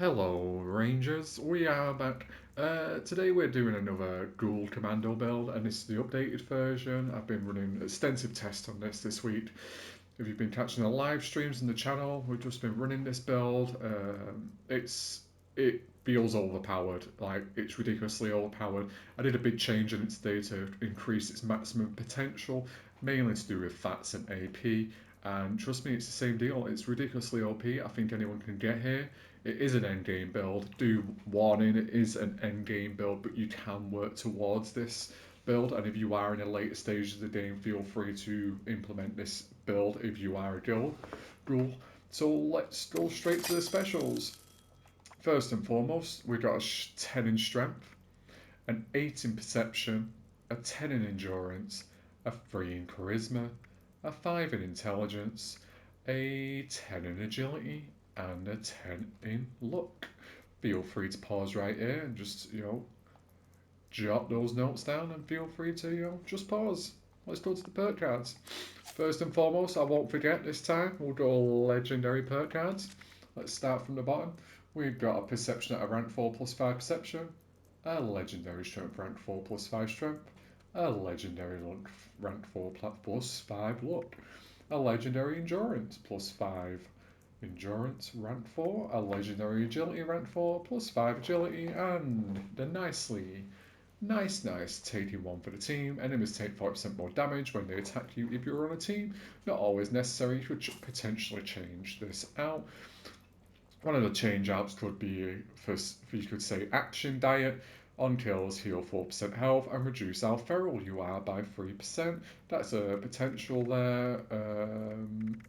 Hello Rangers, we are back. Today we're doing another Ghoul Commando build and this is the updated version. I've been running extensive tests on this week. If you've been catching the live streams on the channel, we've just been running this build. It feels overpowered, like it's ridiculously overpowered. I did a big change in it today to increase its maximum potential, mainly to do with fats and AP. And trust me, it's the same deal. It's ridiculously OP. I think anyone can get here. It is an end game build. Do warning, it is an end game build, but you can work towards this build. And if you are in the later stages of the game, feel free to implement this build if you are a ghoul. So let's go straight to the specials. First and foremost, we've got a 10 in strength, an 8 in perception, a 10 in endurance, a 3 in charisma, a 5 in intelligence, a 10 in agility, and a 10 in luck. Feel free to pause right here and just, jot those notes down and feel free to, just pause. Let's go to the perk cards. First and foremost, I won't forget this time, we'll go legendary perk cards. Let's start from the bottom. We've got a perception at a rank 4 plus 5 perception, a legendary strength rank 4 plus 5 strength, a legendary luck rank 4 plus 5 luck, a legendary endurance plus 5 endurance rank 4, a legendary agility rank 4 plus 5 agility, and the nice taking one for the team. Enemies take 40% more damage when they attack you if you're on a team. Not always necessary, you could potentially change this out. One of the change outs could be, you could say, action diet. On kills, heal 4% health and reduce how feral you are by 3%. That's a potential there.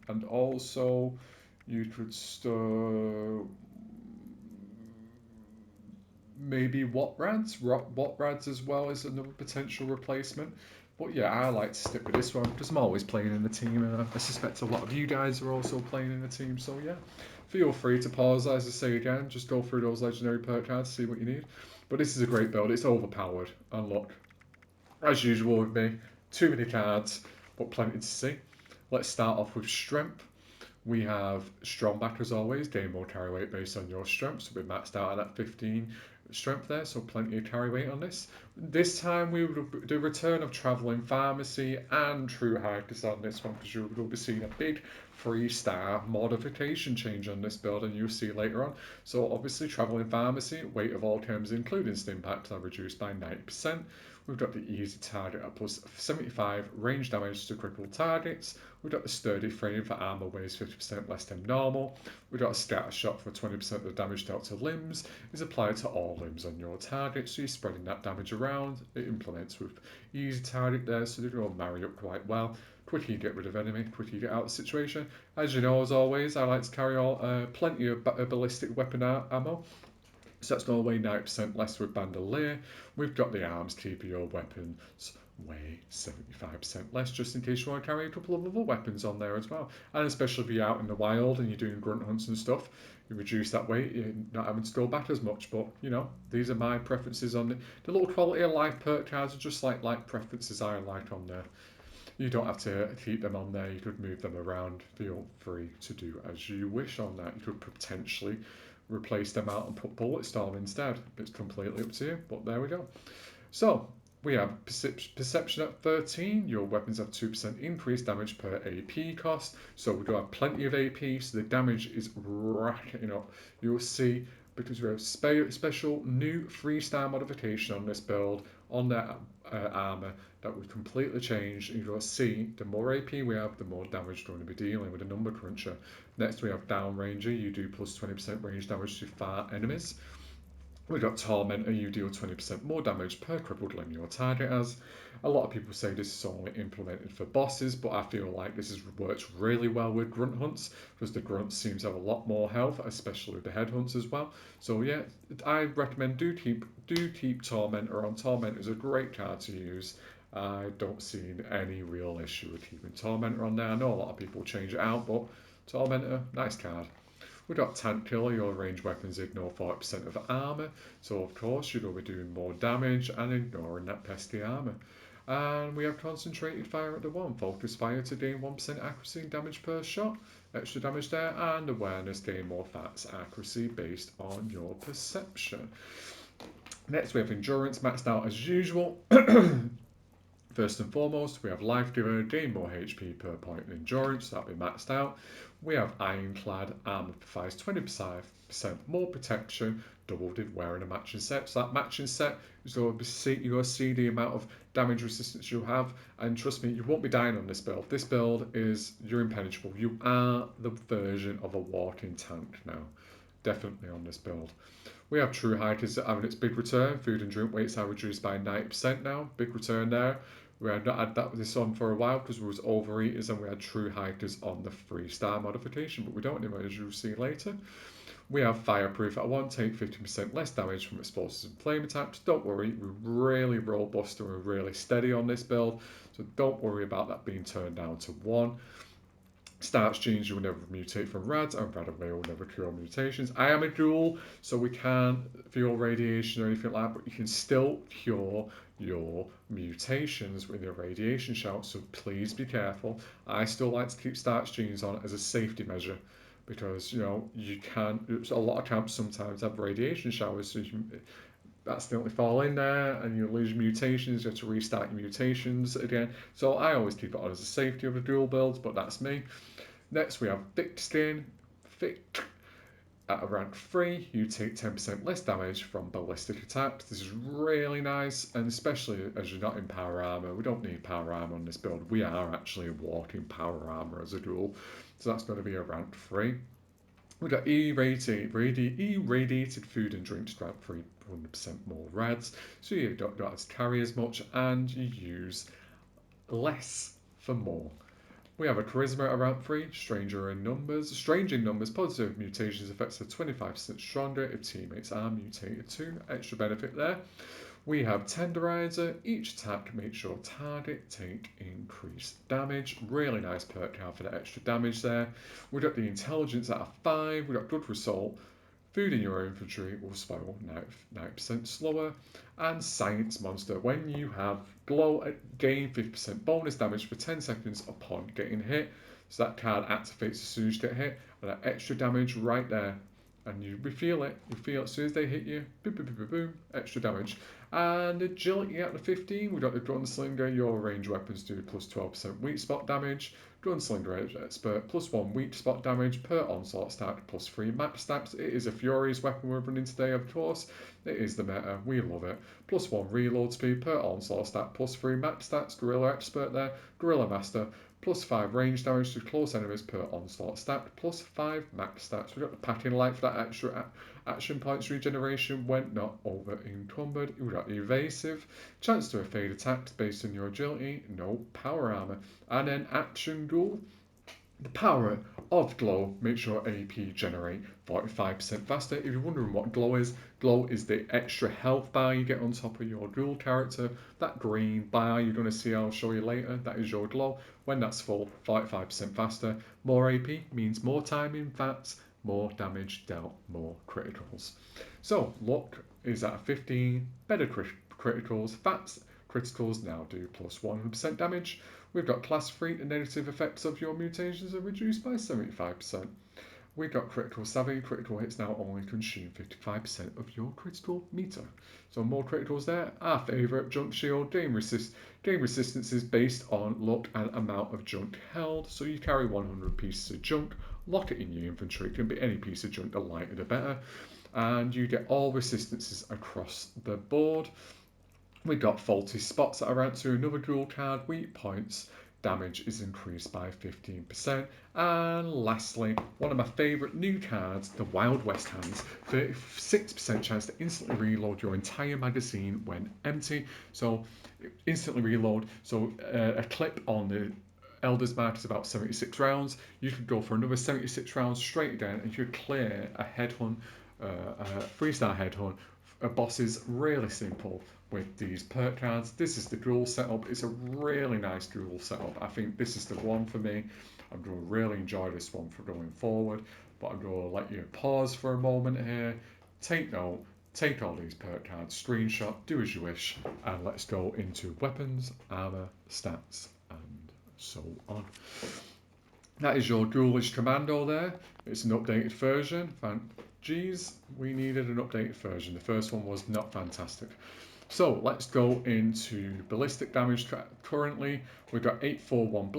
And also, you could maybe what rads as well is another potential replacement. But yeah, I like to stick with this one because I'm always playing in the team, and I suspect a lot of you guys are also playing in the team. So yeah, feel free to pause, as I say again, just go through those legendary perk cards, see what you need. But this is a great build. It's overpowered. And look, as usual with me, too many cards, but plenty to see. Let's start off with strength. We have strong back as always, gain more carry weight based on your strength, so we're maxed out at that 15 strength there, so plenty of carry weight on this. This time we would the return of travelling pharmacy and true hikers on this one, because you will be seeing a big 3-star modification change on this build, and you'll see later on. So obviously travelling pharmacy, weight of all items including stim are reduced by 90%. We've got the easy target at plus 75 range damage to critical targets. We've got the sturdy frame for armor weighs 50% less than normal. We've got a scatter shot for 20% of the damage dealt to limbs is applied to all limbs on your target, so you're spreading that damage around. It implements with easy target there, so they all marry up quite well. Quicker you get rid of enemy, quicker you get out of the situation. As you know, as always, I like to carry all plenty of ballistic weapon ammo. So that's going to weigh 90% less with bandolier. We've got the arms keeping your weapons weigh 75% less, just in case you want to carry a couple of other weapons on there as well. And especially if you're out in the wild and you're doing grunt hunts and stuff, you reduce that weight, you're not having to go back as much. But these are my preferences on the little quality of life perk cards are just like preferences I like on there. You don't have to keep them on there, you could move them around. Feel free to do as you wish on that. You could potentially replace them out and put bullet storm instead. It's completely up to you, but there we go. So we have perception at 13. Your weapons have 2% increased damage per AP cost. So we do have plenty of AP, so the damage is racking up. You'll see, because we have special new 3-star modification on this build on that armor that we completely changed. You'll see the more AP we have, the more damage we're going to be dealing with a number cruncher. Next we have down ranger. You do plus 20% range damage to far enemies. We've got Tormentor, you deal 20% more damage per crippled limb your target has. A lot of people say this is only implemented for bosses, but I feel like this has worked really well with grunt hunts, because the grunts seem to have a lot more health, especially with the head hunts as well. So yeah, I recommend do keep Tormentor on. Tormentor is a great card to use. I don't see any real issue with keeping Tormentor on there. I know a lot of people change it out, but Tormentor, nice card. We've got Tank Killer, your ranged weapons ignore 40% of armour, so of course you're going to be doing more damage and ignoring that pesky armour. And we have Concentrated Fire at the 1, Focus Fire to gain 1% accuracy and damage per shot. extra damage there, and awareness, gain more fats, accuracy based on your perception. Next we have endurance maxed out as usual. First and foremost, we have Life Giver, gain more HP per point in endurance, so that'll be maxed out. We have Ironclad, armor provides 20% more protection, doubled if wearing a matching set. So that matching set is going to see the amount of damage resistance you have, and trust me, you won't be dying on this build. This build is, you're impenetrable. You are the version of a walking tank now. Definitely on this build. We have True Hikers having its big return. Food and drink weights are reduced by 90% now. Big return there. We had not had this on for a while because we was overeaters and we had True Hikers on the 3-star modification, but we don't anymore, as you'll see later. We have Fireproof at 1, take 50% less damage from explosives and flame attacks. Don't worry, we're really robust and we're really steady on this build, so don't worry about that being turned down to 1. Starch genes, you will never mutate from rads, and rad away will never cure mutations. I am a dual, so we can't feel radiation or anything like that, but you can still cure your mutations with your radiation shout, so please be careful. I still like to keep starch genes on as a safety measure because, you know, you can, a lot of camps sometimes have radiation showers, so you accidentally fall in there and you lose mutations, you have to restart your mutations again. So I always keep it on as a safety of the dual builds, but that's me. Next we have Thick Skin. Thick. At a rank 3, you take 10% less damage from ballistic attacks. This is really nice, and especially as you're not in power armor. We don't need power armor on this build. We are actually walking power armor as a duel, so that's going to be a rank 3. We've got irradiated food and drinks to rank 3, 100% more rads, so you don't have to carry as much, and you use less for more. We have a Charisma at rank 3, Stranger in Numbers. Strange in Numbers, positive mutations effects are 25% stronger if teammates are mutated too. Extra benefit there. We have Tenderizer. Each attack makes your target take increased damage. Really nice perk card for the extra damage there. We've got the Intelligence at a 5. We've got Good Result. Food in your inventory will spoil 9% slower. And Science Monster. When you have Glow, gain 50% bonus damage for 10 seconds upon getting hit. So that card activates as soon as you get hit. And that extra damage right there. And you feel it. You feel it as soon as they hit you. Boom, boom, boom, boom, boom. Extra damage. And Agility at the 15. We've got the Gunslinger. Your range weapons do plus 12% weak spot damage. Gunslinger Expert, plus 1 weak spot damage per onslaught stack, plus 3 map stats. It is a furious weapon we're running today, of course. It is the meta, we love it. Plus 1 reload speed per onslaught stack, plus 3 map stats. Gorilla Expert there, Gorilla Master, plus 5 range damage to close enemies per onslaught stack, plus 5 max stats. We've got the packing light for that extra action points regeneration when not over encumbered. We've got evasive, chance to evade attacks based on your agility, no power armor. And then action ghoul. The power of Glow makes your AP generate 45% faster. If you're wondering what Glow is the extra health bar you get on top of your Ghoul character. That green bar you're going to see, I'll show you later, that is your Glow. When that's full, 45% faster. More AP means more time in fats, more damage dealt, more criticals. So luck is at a 15, better criticals, fats criticals now do plus 100% damage. We've got class 3, the negative effects of your mutations are reduced by 75%. We've got critical savvy, critical hits now only consume 55% of your critical meter. So more criticals there. Our favourite, junk shield, game resistance is based on luck and amount of junk held. So you carry 100 pieces of junk, lock it in your inventory, it can be any piece of junk, the lighter the better. And you get all resistances across the board. We've got faulty spots that are out to another dual card, weak points, damage is increased by 15%. And lastly, one of my favourite new cards, the Wild West Hands, 36% chance to instantly reload your entire magazine when empty. So instantly reload, so a clip on the Elder's Mark is about 76 rounds. You could go for another 76 rounds straight again and you could clear a headhunt, a 3-star headhunt. A boss is really simple with these perk cards. This is the dual setup. It's a really nice dual setup. I think this is the one for me. I'm going to really enjoy this one for going forward, but I'm going to let you pause for a moment here, take note, take all these perk cards, screenshot, do as you wish, and let's go into weapons, armor, stats, and so on. That is your Ghoulish Commando there. It's an updated version. Geez, we needed an updated version. The first one was not fantastic. So let's go into ballistic damage. Currently, we've got 841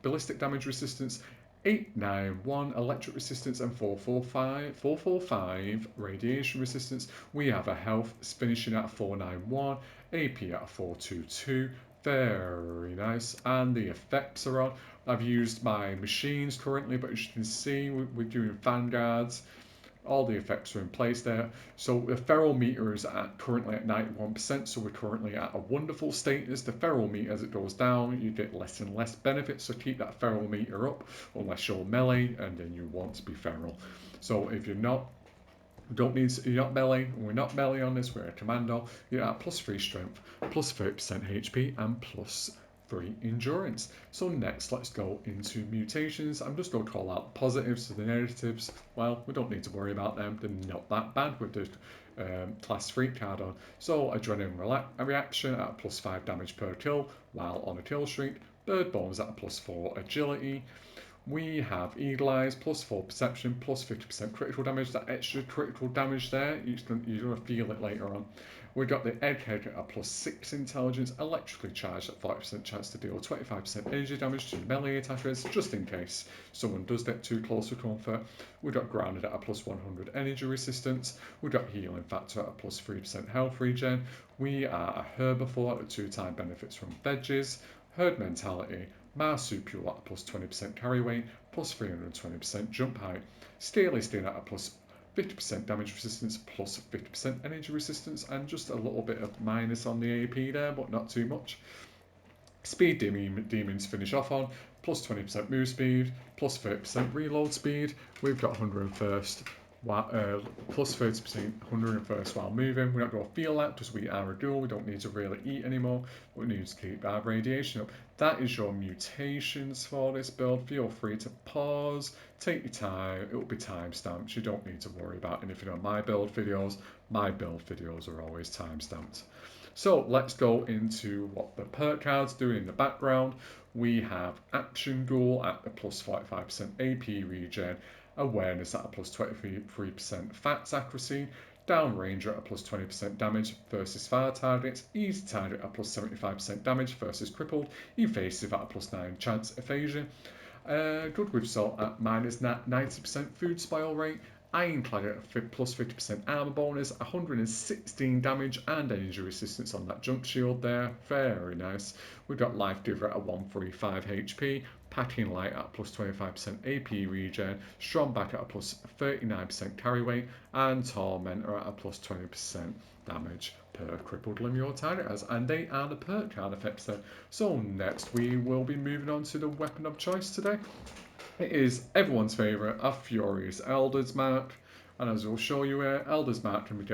ballistic damage resistance, 891 electric resistance, and 445 radiation resistance. We have a health finishing at 491, AP at 422. Very nice. And the effects are on. I've used my machines currently, but as you can see, we're doing vanguards. All the effects are in place there. So the feral meter is currently at 91%, so we're currently at a wonderful status. The feral meter, as it goes down, you get less and less benefits, so keep that feral meter up, unless you're melee, and then you want to be feral. So if you're not, you're not melee, and we're not melee on this, we're a commando, you're at +3 strength, +30% HP, and +3 endurance. So next, let's go into mutations. I'm just going to call out the positives, so the negatives, well, we don't need to worry about them. They're not that bad with the class 3 card on. So adrenaline reaction at a +5 damage per kill while on a kill streak. Bird bones at a +4 agility. We have Eagle Eyes, +4 perception, +50% critical damage. That extra critical damage there, you're going to feel it later on. We've got the Egghead at a +6 intelligence, electrically charged at 40% chance to deal 25% energy damage to melee attackers, just in case someone does get too close for comfort. We've got Grounded at a +100 energy resistance. We've got Healing Factor at a +3% health regen. We are a Herbivore at 2-time benefits from veggies. Herd Mentality, Marsupial at a +20% carry weight, +320% jump height. Steely Sting at a +50% damage resistance, +50% energy resistance, and just a little bit of minus on the AP there, but not too much. Speed Demons finish off on +20% move speed, +30% reload speed. We've got 101st, +30% 101st while moving. We're not going to feel that because we are a ghoul. We don't need to really eat anymore. We need to keep our radiation up. That is your mutations for this build. Feel free to pause, take your time. It will be timestamped. You don't need to worry about anything on my build videos. My build videos are always timestamped. So let's go into what the perk cards do in the background. We have Action Ghoul at a +45% AP regen, Awareness at a +23% Fats accuracy, Downranger at a +20% damage versus fire targets, Easy Target at +75% damage versus crippled, Evasive at a +9 chance evasion, Good with Salt at -90% food spoil rate, Ironclad at a +50% armor bonus, 116 damage and energy resistance on that jump shield there. Very nice. We've got Life Giver at a 145 HP, Packing Light at +25% AP regen, Strongback at a +39% carry weight, and Tormentor at a +20% damage per crippled limb your target has. And they are the perk card effects there. So next we will be moving on to the weapon of choice today. It is everyone's favourite, a Furious Elder's Mark, and as I'll show you here, Elder's Mark you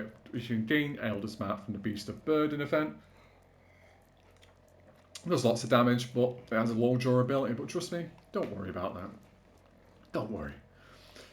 can gain Elder's Mark from the Beast of Burden event. There's lots of damage, but it has a low durability, but trust me, don't worry about that. Don't worry.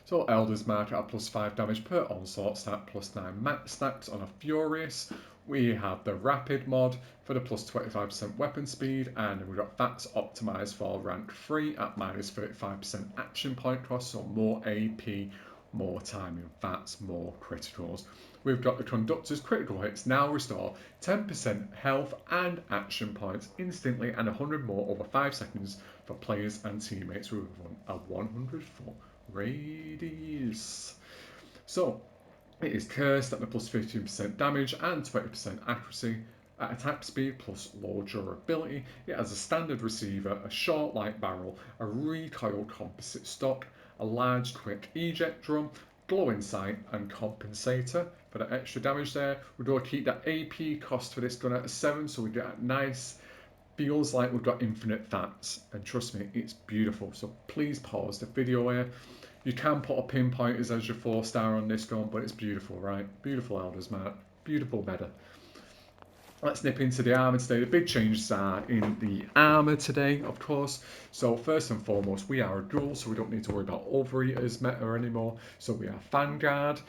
So Elder's Mark at a +5 damage per onslaught stat, +9 max stacks on a Furious. We have the Rapid mod for the +25% weapon speed, and we've got Fats optimized for rank 3 at -35% action point cost, so more AP, more timing Fats, more criticals. We've got the Conductor's critical hits now restore 10% health and action points instantly, and 100 more over 5 seconds for players and teammates with a 100-foot radius. So it is cursed at the +15% damage and 20% accuracy at attack speed plus low durability. It has a standard receiver, a short light barrel, a recoil composite stock, a large quick eject drum, glowing sight, and compensator for the extra damage there. We're going to keep that AP cost for this gun at a 7, so we get a nice, feels like we've got infinite Fats, and trust me, it's beautiful. So please pause the video here. You can put a pinpointers as your 4-star on this gun, but it's beautiful, right? Beautiful Elder's Mark, beautiful better. Let's nip into the armour today. The big changes are in the armour today, of course. So first and foremost, we are a ghoul, so we don't need to worry about Overeater's meta anymore. So we are Vanguard.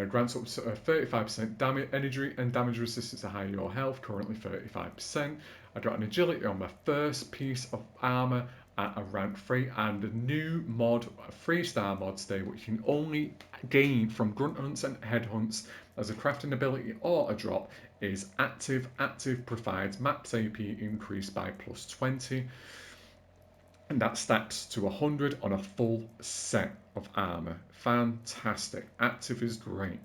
Grants up to 35% damage, energy and damage resistance to higher your health, currently 35%. I got an agility on my first piece of armour at a rank 3, and a new mod, a 3-star mod today, which you can only gain from grunt hunts and head hunts as a crafting ability or a drop, is active. Active provides max AP increase by +20, and that stacks to 100 on a full set of armor. Fantastic. Active is great.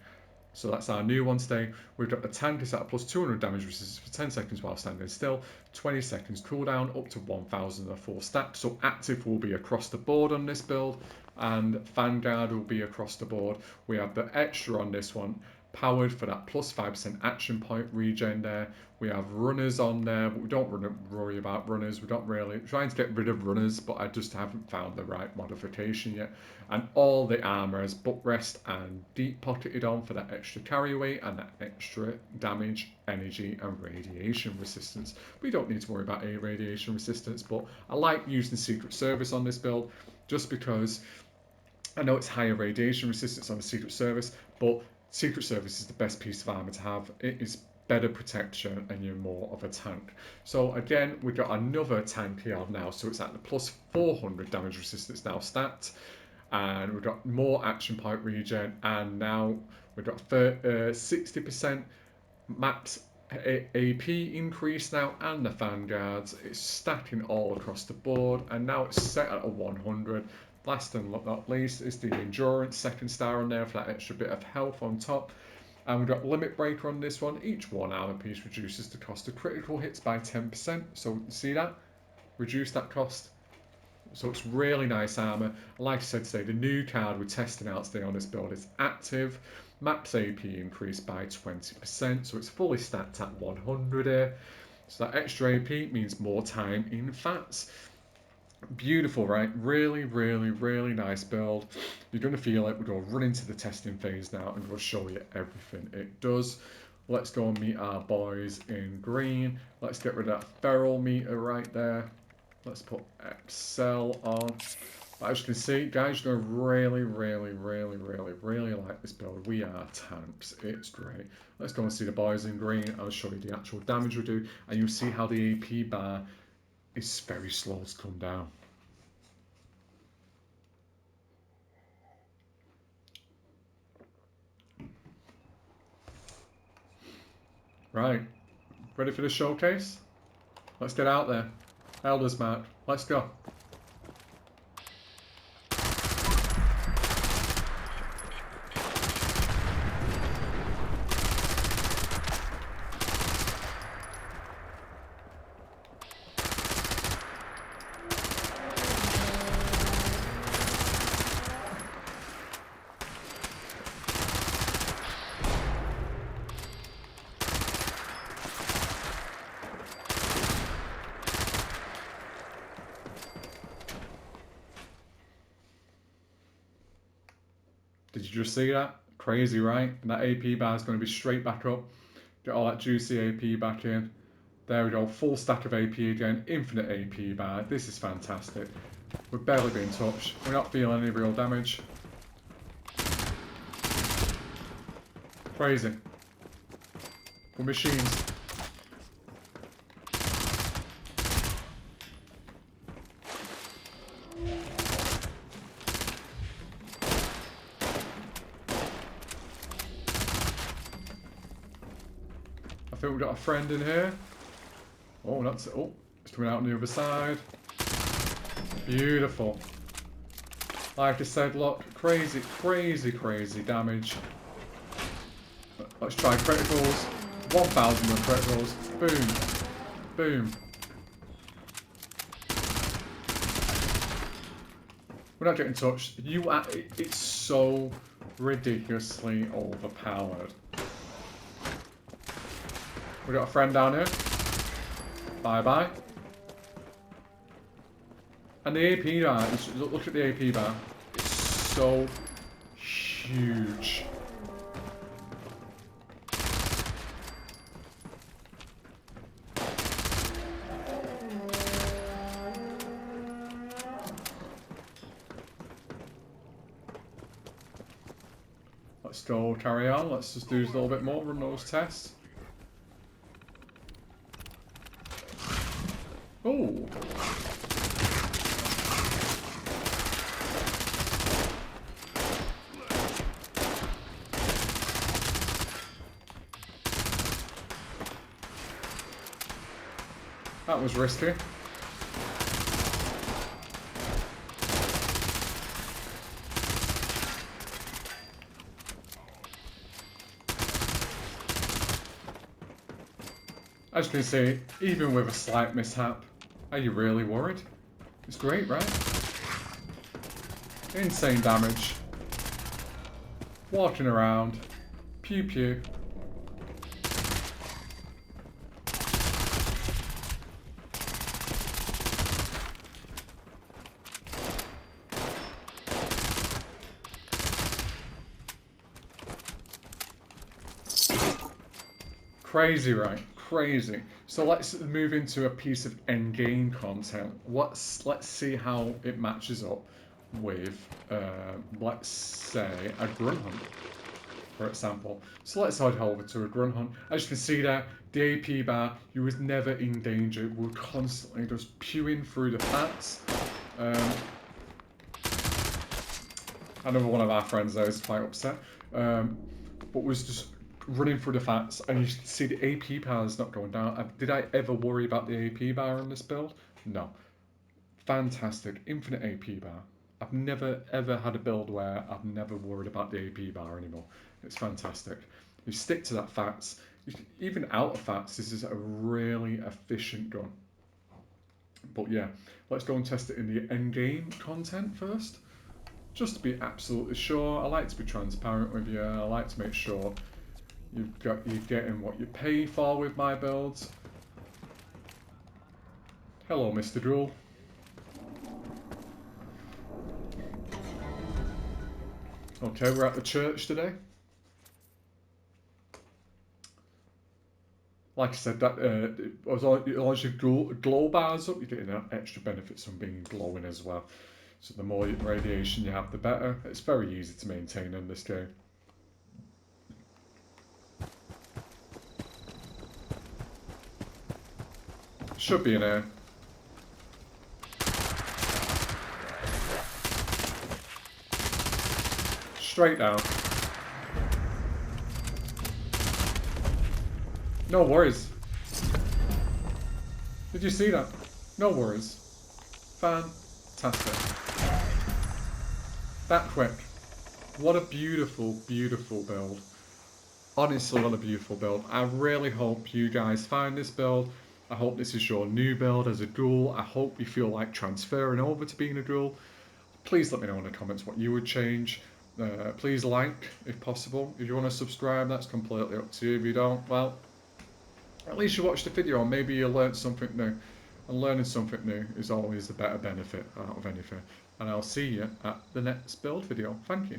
So that's our new one today. We've got the tank is at plus 200 damage resistance for 10 seconds while standing still, 20 seconds cooldown, up to 1000 a full stack. So active will be across the board on this build, and Vanguard will be across the board. We have the extra on this one, powered for that plus 5% action point regen there. We have runners on there, but we don't worry about runners. We're not really trying to get rid of runners, but I just haven't found the right modification yet. And all the armor is butt rest and deep pocketed on for that extra carry weight and that extra damage, energy, and radiation resistance. We don't need to worry about any radiation resistance, but I like using Secret Service on this build just because I know it's higher radiation resistance on the Secret Service, but Secret Service is the best piece of armor to have. It is better protection and you're more of a tank. So again, we've got another tank here now, so it's at the plus 400 damage resistance now stacked, and we've got more action point regen, and now we've got 60% max AP increase now, and the Vanguards. It's stacking all across the board, and now it's set at a 100. Last and not least is the Endurance 2nd star on there for that extra bit of health on top. And we've got Limit Breaker on this one. Each one armor piece reduces the cost of critical hits by 10%. So see that? Reduce that cost. So it's really nice armor. Like I said today, the new card we're testing out today on this build is active. Max AP increased by 20%. So it's fully stacked at 100 here. So that extra AP means more time in fats. Beautiful, right? Really, really, really nice build. You're going to feel it. We're going to run into the testing phase now and we'll show you everything it does. Let's go and meet our boys in green. Let's get rid of that feral meter right there. Let's put Excel on. But as you can see, guys, you're going to really, really, really, really, really like this build. We are tanks. It's great. Let's go and see the boys in green. I'll show you the actual damage we do. And you'll see how the AP bar is very slow to come down. Right, ready for the showcase? Let's get out there. Elders Mark, let's go. Did you just see that? Crazy, right? And that AP bar is going to be straight back up. Get all that juicy AP back in. There we go, full stack of AP again, infinite AP bar. This is fantastic. We're barely being touched. We're not feeling any real damage. Crazy. We're machines. I think we've got a friend in here. Oh, that's it. Oh, it's coming out on the other side. Beautiful. Like I said, look, crazy, crazy, crazy damage. Let's try criticals. 1000 on criticals. Boom. Boom. We're not getting touched. It's so ridiculously overpowered. We got a friend down here. Bye-bye. And the AP bar, look at the AP bar. It's so huge. Let's go carry on. Let's just do a little bit more, run those tests. Oh. That was risky. As you can see, even with a slight mishap, are you really worried? It's great, right? Insane damage. Walking around. Pew pew. Crazy, right? Crazy. So let's move into a piece of endgame content. Let's see how it matches up with, let's say, a grunt hunt, for example. So let's head over to a grunt hunt. As you can see there, the AP bar, you was never in danger. We were constantly just pewing through the fats. I know one of our friends there is quite upset, but was just running through the fats, and you can see the AP bar is not going down. Did I ever worry about the AP bar on this build? No. Fantastic, infinite AP bar. I've never ever had a build where I've never worried about the AP bar anymore. It's fantastic. You stick to that fats. Even out of fats, this is a really efficient gun. But yeah, let's go and test it in the end game content first. Just to be absolutely sure, I like to be transparent with you. I like to make sure you're getting what you pay for with my builds. Hello, Mr. Ghoul. Okay, we're at the church today. Like I said, that as long as your glow bar's up, you're getting extra benefits from being glowing as well. So the more radiation you have, the better. It's very easy to maintain in this game. Should be in here. Straight down. No worries. Did you see that? No worries. Fantastic. That quick. What a beautiful, beautiful build. Honestly, what a beautiful build. I really hope you guys find this build. I hope this is your new build as a ghoul. I hope you feel like transferring over to being a ghoul. Please let me know in the comments what you would change. Please like, if possible. If you want to subscribe, that's completely up to you. If you don't, well, at least you watched the video and maybe you learned something new. And learning something new is always the better benefit out of anything. And I'll see you at the next build video. Thank you.